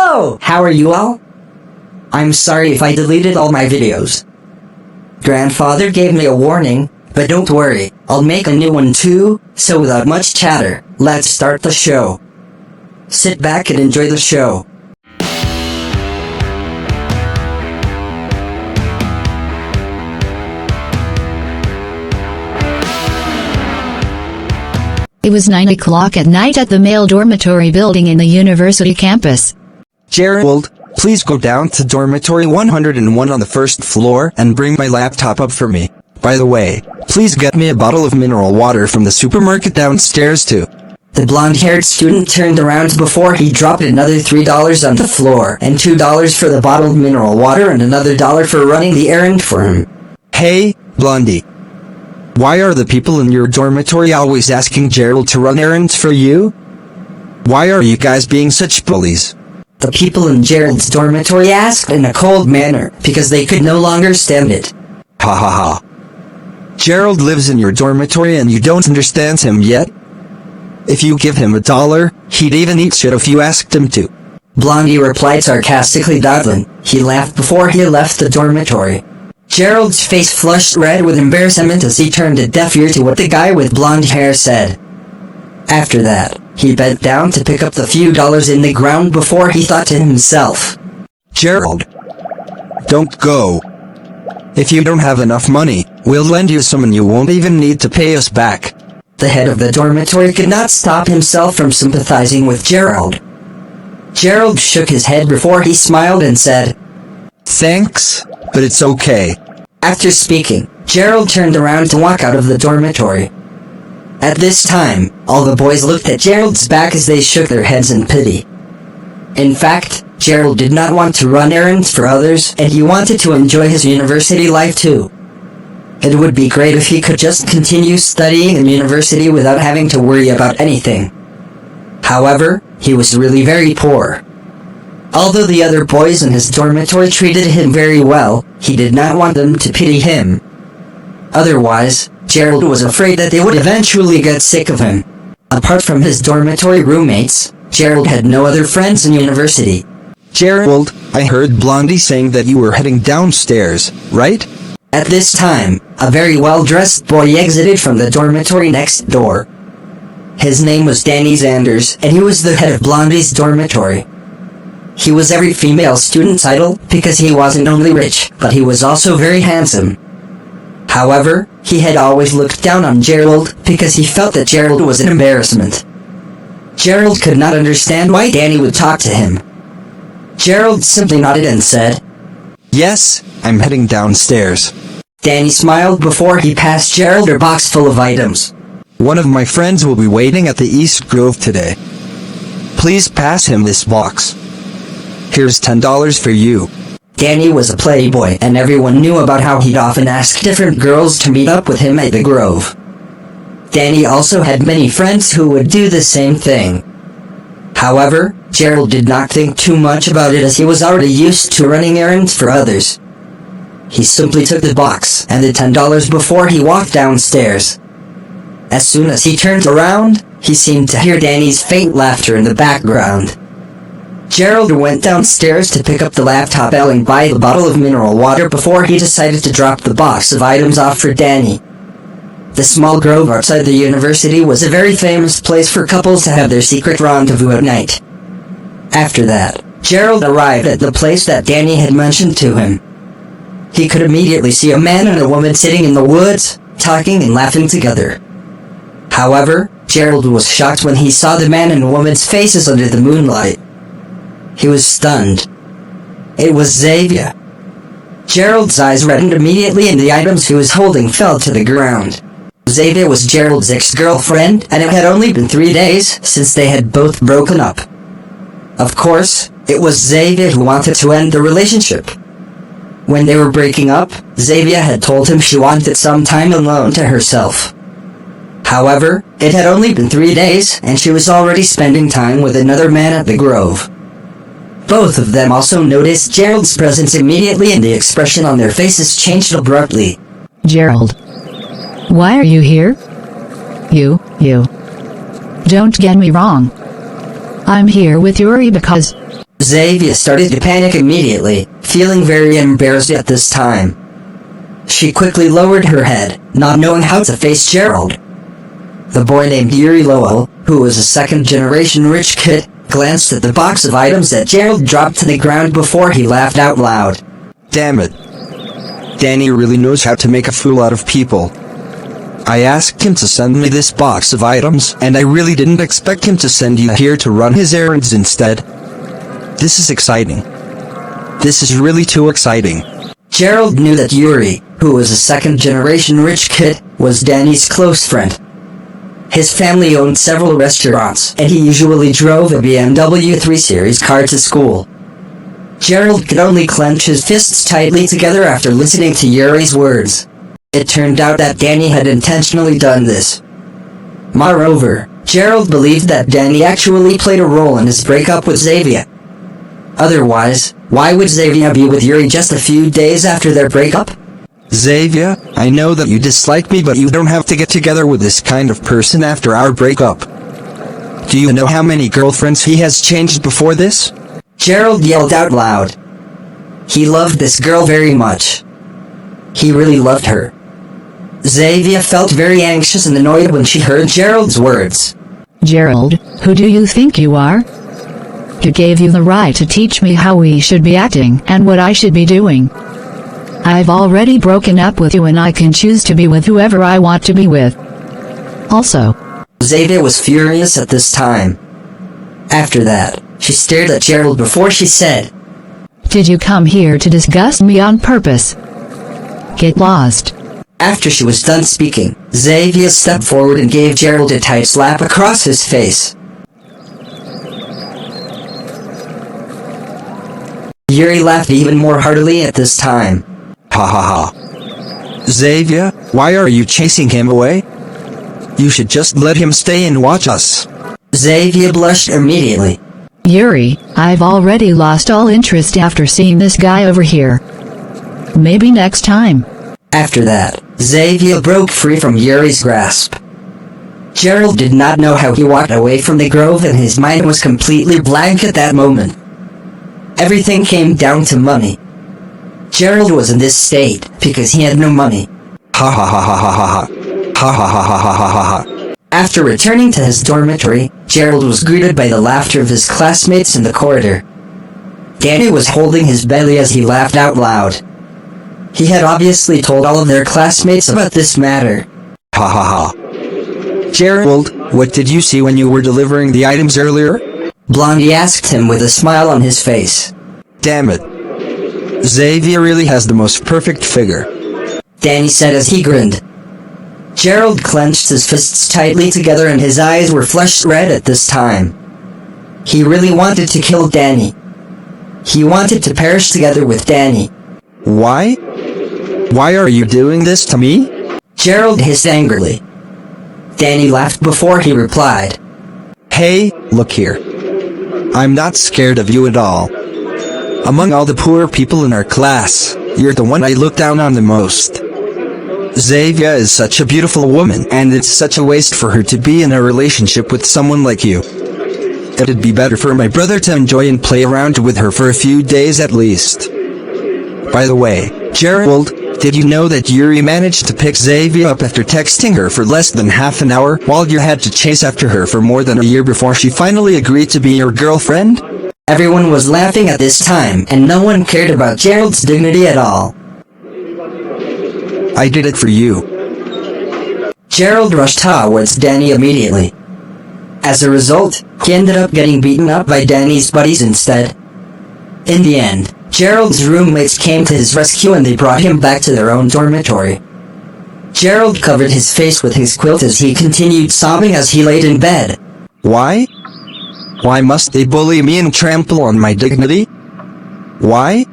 Hello! How are you all? I'm sorry if I deleted all my videos. Grandfather gave me a warning, but don't worry, I'll make a new one too, so without much chatter, let's start the show. Sit back and enjoy the show. It was 9 o'clock at night at the male dormitory building in the university campus. Gerald, please go down to dormitory 101 on the first floor and bring my laptop up for me. By the way, please get me a bottle of mineral water from the supermarket downstairs too. The blonde-haired student turned around before he dropped another $3 on the floor and $2 for the bottled mineral water and another $1 for running the errand for him. Hey, Blondie. Why are the people in your dormitory always asking Gerald to run errands for you? Why are you guys being such bullies? The people in Gerald's dormitory asked in a cold manner because they could no longer stand it. Ha ha ha. Gerald lives in your dormitory and you don't understand him yet? If you give him $1, he'd even eat shit if you asked him to. Blondie replied sarcastically. He laughed before he left the dormitory. Gerald's face flushed red with embarrassment as he turned a deaf ear to what the guy with blonde hair said. After that, he bent down to pick up the few dollars in the ground before he thought to himself, Gerald, don't go. If you don't have enough money, we'll lend you some and you won't even need to pay us back. The head of the dormitory could not stop himself from sympathizing with Gerald. Gerald shook his head before he smiled and said, Thanks, but it's okay. After speaking, Gerald turned around to walk out of the dormitory. At this time, all the boys looked at Gerald's back as they shook their heads in pity. In fact, Gerald did not want to run errands for others, and he wanted to enjoy his university life too. It would be great if he could just continue studying in university without having to worry about anything. However, he was really very poor. Although the other boys in his dormitory treated him very well, he did not want them to pity him. Otherwise, Gerald was afraid that they would eventually get sick of him. Apart from his dormitory roommates, Gerald had no other friends in university. Gerald, I heard Blondie saying that you were heading downstairs, right? At this time, a very well-dressed boy exited from the dormitory next door. His name was Danny Zanders, and he was the head of Blondie's dormitory. He was every female student's idol because he wasn't only rich, but he was also very handsome. However, he had always looked down on Gerald because he felt that Gerald was an embarrassment. Gerald could not understand why Danny would talk to him. Gerald simply nodded and said, Yes, I'm heading downstairs. Danny smiled before he passed Gerald a box full of items. One of my friends will be waiting at the East Grove today. Please pass him this box. Here's $10 for you. Danny was a playboy and everyone knew about how he'd often ask different girls to meet up with him at the Grove. Danny also had many friends who would do the same thing. However, Gerald did not think too much about it as he was already used to running errands for others. He simply took the box and the $10 before he walked downstairs. As soon as he turned around, he seemed to hear Danny's faint laughter in the background. Gerald went downstairs to pick up the laptop and buy the bottle of mineral water before he decided to drop the box of items off for Danny. The small grove outside the university was a very famous place for couples to have their secret rendezvous at night. After that, Gerald arrived at the place that Danny had mentioned to him. He could immediately see a man and a woman sitting in the woods, talking and laughing together. However, Gerald was shocked when he saw the man and woman's faces under the moonlight. He was stunned. It was Xavier. Gerald's eyes reddened immediately and the items he was holding fell to the ground. Xavier was Gerald's ex-girlfriend, and it had only been 3 days since they had both broken up. Of course, it was Xavier who wanted to end the relationship. When they were breaking up, Xavier had told him she wanted some time alone to herself. However, it had only been 3 days, and she was already spending time with another man at the Grove. Both of them also noticed Gerald's presence immediately and the expression on their faces changed abruptly. Gerald. Why are you here? You. Don't get me wrong. I'm here with Yuri because Xavier started to panic immediately, feeling very embarrassed at this time. She quickly lowered her head, not knowing how to face Gerald. The boy named Yuri Lowell, who was a second-generation rich kid, glanced at the box of items that Gerald dropped to the ground before he laughed out loud. Damn it. Danny really knows how to make a fool out of people. I asked him to send me this box of items, and I really didn't expect him to send you here to run his errands instead. This is exciting. This is really too exciting. Gerald knew that Yuri, who was a second-generation rich kid, was Danny's close friend. His family owned several restaurants, and he usually drove a BMW 3 Series car to school. Gerald could only clench his fists tightly together after listening to Yuri's words. It turned out that Danny had intentionally done this. Moreover, Gerald believed that Danny actually played a role in his breakup with Xavier. Otherwise, why would Xavier be with Yuri just a few days after their breakup? Xavier, I know that you dislike me, but you don't have to get together with this kind of person after our breakup. Do you know how many girlfriends he has changed before this? Gerald yelled out loud. He loved this girl very much. He really loved her. Xavier felt very anxious and annoyed when she heard Gerald's words. Gerald, who do you think you are? Who gave you the right to teach me how we should be acting and what I should be doing? I've already broken up with you and I can choose to be with whoever I want to be with. Also, Xavier was furious at this time. After that, she stared at Gerald before she said, did you come here to disgust me on purpose? Get lost. After she was done speaking, Xavier stepped forward and gave Gerald a tight slap across his face. Yuri laughed even more heartily at this time. Ha ha ha. Xavier, why are you chasing him away? You should just let him stay and watch us. Xavier blushed immediately. Yuri, I've already lost all interest after seeing this guy over here. Maybe next time. After that, Xavier broke free from Yuri's grasp. Gerald did not know how he walked away from the grove and his mind was completely blank at that moment. Everything came down to money. Gerald was in this state because he had no money. Ha ha ha ha ha ha ha. Ha ha ha ha ha ha ha ha. After returning to his dormitory, Gerald was greeted by the laughter of his classmates in the corridor. Danny was holding his belly as he laughed out loud. He had obviously told all of their classmates about this matter. Ha ha ha. Gerald, what did you see when you were delivering the items earlier? Blondie asked him with a smile on his face. Damn it. Xavier really has the most perfect figure. Danny said as he grinned. Gerald clenched his fists tightly together and his eyes were flushed red at this time. He really wanted to kill Danny. He wanted to perish together with Danny. Why? Why are you doing this to me? Gerald hissed angrily. Danny laughed before he replied. Hey, look here. I'm not scared of you at all. Among all the poor people in our class, you're the one I look down on the most. Xavier is such a beautiful woman, and it's such a waste for her to be in a relationship with someone like you. It'd be better for my brother to enjoy and play around with her for a few days at least. By the way, Gerald, did you know that Yuri managed to pick Xavier up after texting her for less than half an hour, while you had to chase after her for more than a year before she finally agreed to be your girlfriend? Everyone was laughing at this time, and no one cared about Gerald's dignity at all. I did it for you. Gerald rushed towards Danny immediately. As a result, he ended up getting beaten up by Danny's buddies instead. In the end, Gerald's roommates came to his rescue and they brought him back to their own dormitory. Gerald covered his face with his quilt as he continued sobbing as he laid in bed. Why? Why must they bully me and trample on my dignity? Why?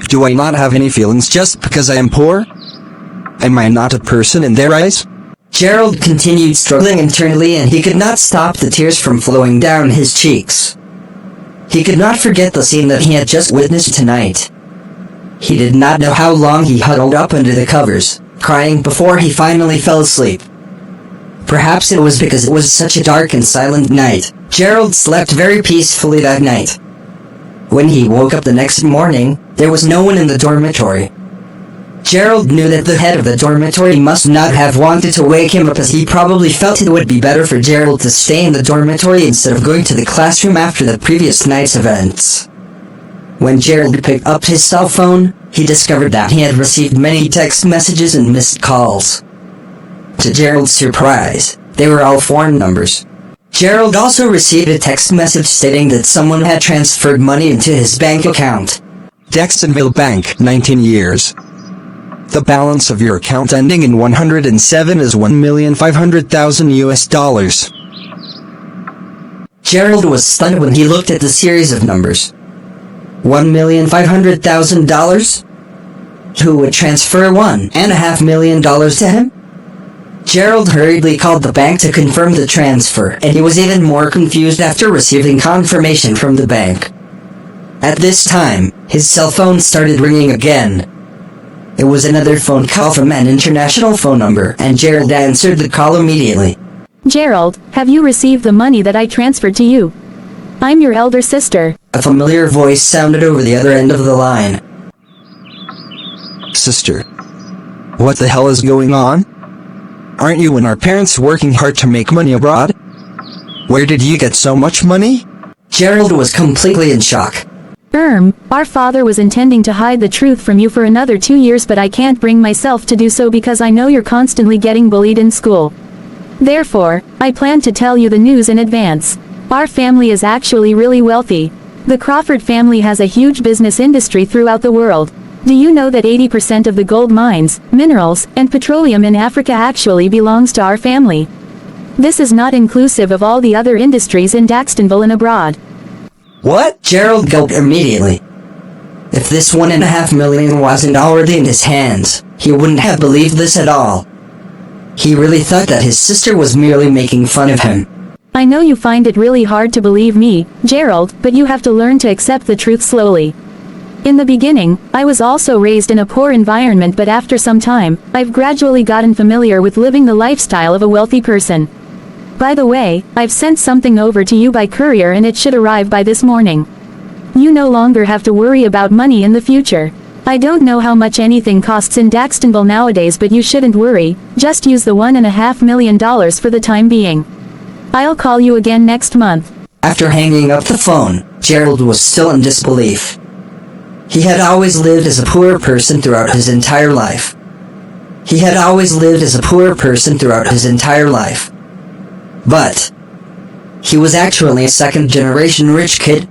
Do I not have any feelings just because I am poor? Am I not a person in their eyes? Gerald continued struggling internally and he could not stop the tears from flowing down his cheeks. He could not forget the scene that he had just witnessed tonight. He did not know how long he huddled up under the covers, crying before he finally fell asleep. Perhaps it was because it was such a dark and silent night. Gerald slept very peacefully that night. When he woke up the next morning, there was no one in the dormitory. Gerald knew that the head of the dormitory must not have wanted to wake him up, as he probably felt it would be better for Gerald to stay in the dormitory instead of going to the classroom after the previous night's events. When Gerald picked up his cell phone, he discovered that he had received many text messages and missed calls. To Gerald's surprise, they were all foreign numbers. Gerald also received a text message stating that someone had transferred money into his bank account. Jacksonville Bank, 19 years. The balance of your account ending in 107 is $1,500,000 US. Gerald was stunned when he looked at the series of numbers. $1,500,000? Who would transfer $1.5 million to him? Gerald hurriedly called the bank to confirm the transfer, and he was even more confused after receiving confirmation from the bank. At this time, his cell phone started ringing again. It was another phone call from an international phone number, and Gerald answered the call immediately. Gerald, have you received the money that I transferred to you? I'm your elder sister. A familiar voice sounded over the other end of the line. Sister. What the hell is going on? Aren't you and our parents working hard to make money abroad? Where did you get so much money? Gerald was completely in shock. Our father was intending to hide the truth from you for another 2 years, but I can't bring myself to do so because I know you're constantly getting bullied in school. Therefore, I plan to tell you the news in advance. Our family is actually really wealthy. The Crawford family has a huge business industry throughout the world. Do you know that 80% of the gold mines, minerals, and petroleum in Africa actually belongs to our family? This is not inclusive of all the other industries in Jacksonville and abroad. What? Gerald gulped immediately. If this $1.5 million wasn't already in his hands, he wouldn't have believed this at all. He really thought that his sister was merely making fun of him. I know you find it really hard to believe me, Gerald, but you have to learn to accept the truth slowly. In the beginning, I was also raised in a poor environment, but after some time, I've gradually gotten familiar with living the lifestyle of a wealthy person. By the way, I've sent something over to you by courier and it should arrive by this morning. You no longer have to worry about money in the future. I don't know how much anything costs in Jacksonville nowadays, but you shouldn't worry, just use the $1.5 million for the time being. I'll call you again next month. After hanging up the phone, Gerald was still in disbelief. He had always lived as a poor person throughout his entire life. But he was actually a second-generation rich kid.